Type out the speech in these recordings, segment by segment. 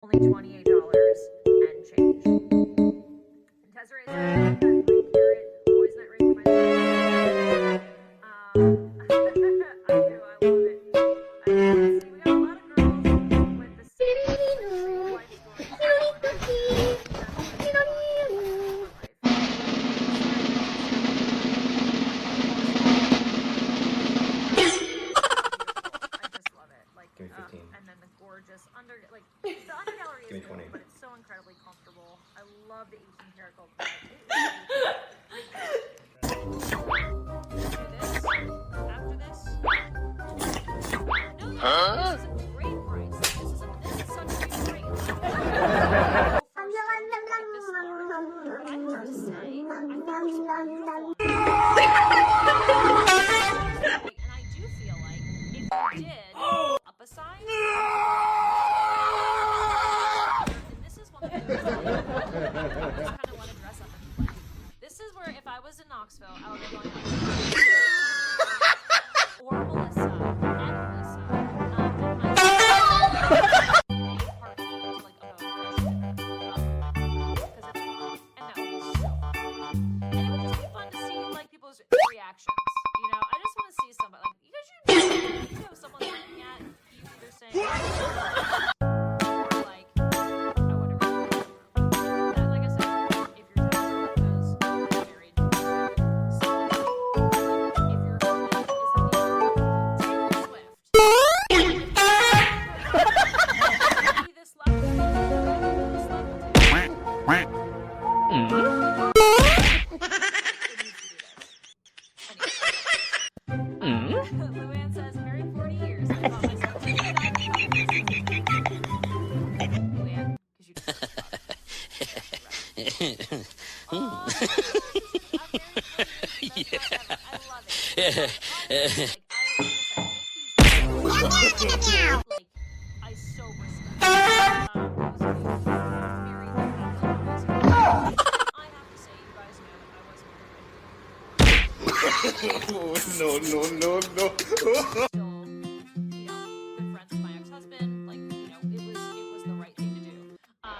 only $28 and change. Desiree says, I got 3 carat boys night ring for my I do, I love it. See, we got a lot of girls with the same life story. Give me 15. And then the gorgeous the under gallery is cool, but it's so incredibly comfortable. I love the 18 karat gold. After this, no, this is a great price. This is such a good rate. I have to say, and I do feel like if you did up a size, and this is one thing I just kind of want to dress up and play. This is where if I was in Knoxville, I would be going or Melissa and Melissa. Reactions. You know, I just want to see somebody because you know someone's looking at you either saying like I wonder that like I said, if you're because you're married someone if your husband is Taylor Swift. Maybe this Luann says, married 40 years. I thought myself to be Luann, because you just I'm married 40 years. I love it. I so respect I have to say, you guys know I was No. still, good friends with my ex-husband. Like, it was the right thing to do. But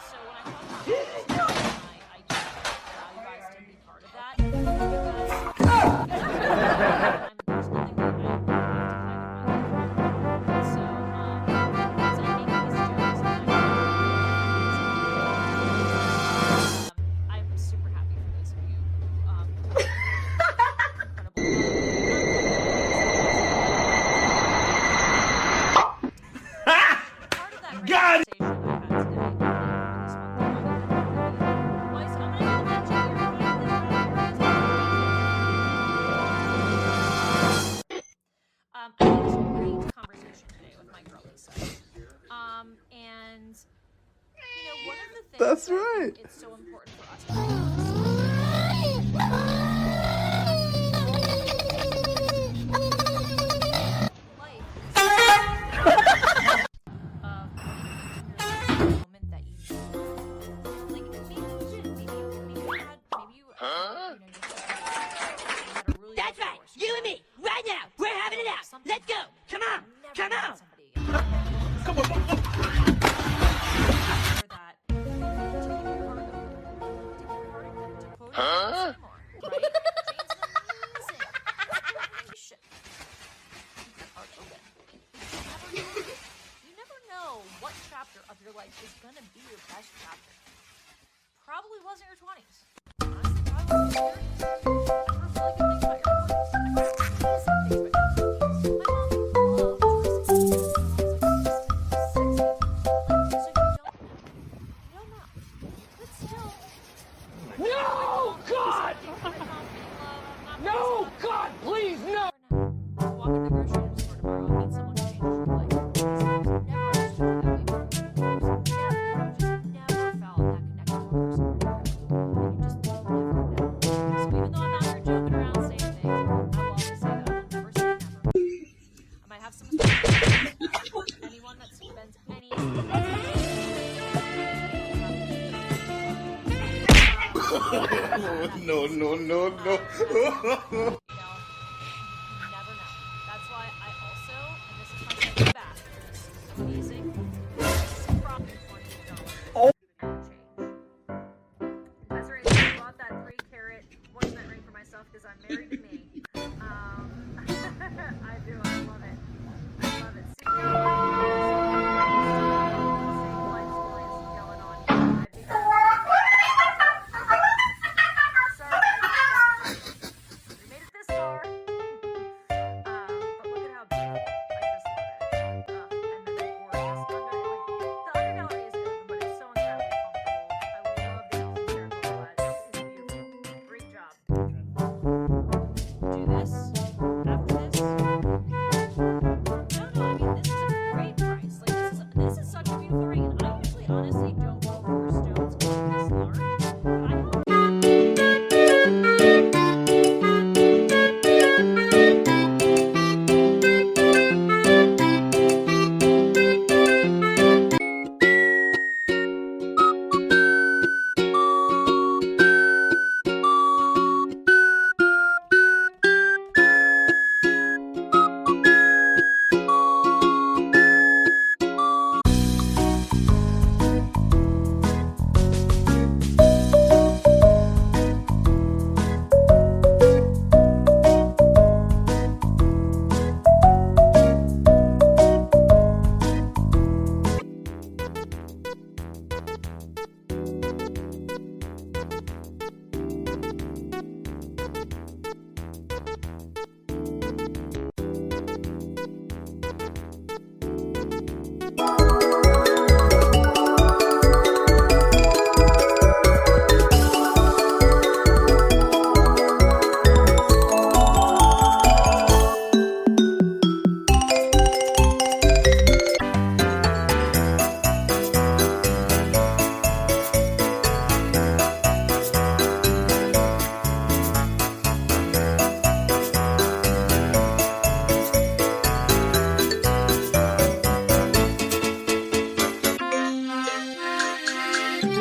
so when I thought about this, I just allow you guys to be part of that. There's nothing that I have to hide in my life. So, as I make these jokes, I'm super happy for those of you who, God! I had this great conversation today with my girl Lisa. And one of the things That's right. It's so important for us to That's right. You and me, right now. We're having it out. Let's go. Come on. Come on. Come on. Huh? You never know what chapter of your life is gonna be your best chapter. Probably wasn't your 20s. Honestly, probably wasn't your 30s. No, God! No, God, please, no! Walk in the grocery store tomorrow and meet someone who changes your life. Never felt that connection to a person. You just never know. So even though I'm out here joking around saying things, I will always say that I will never say never. I might have some anyone that spends any No. you never know. That's why I also, and this is my second bath, this is amazing, surprise. Thank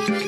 you.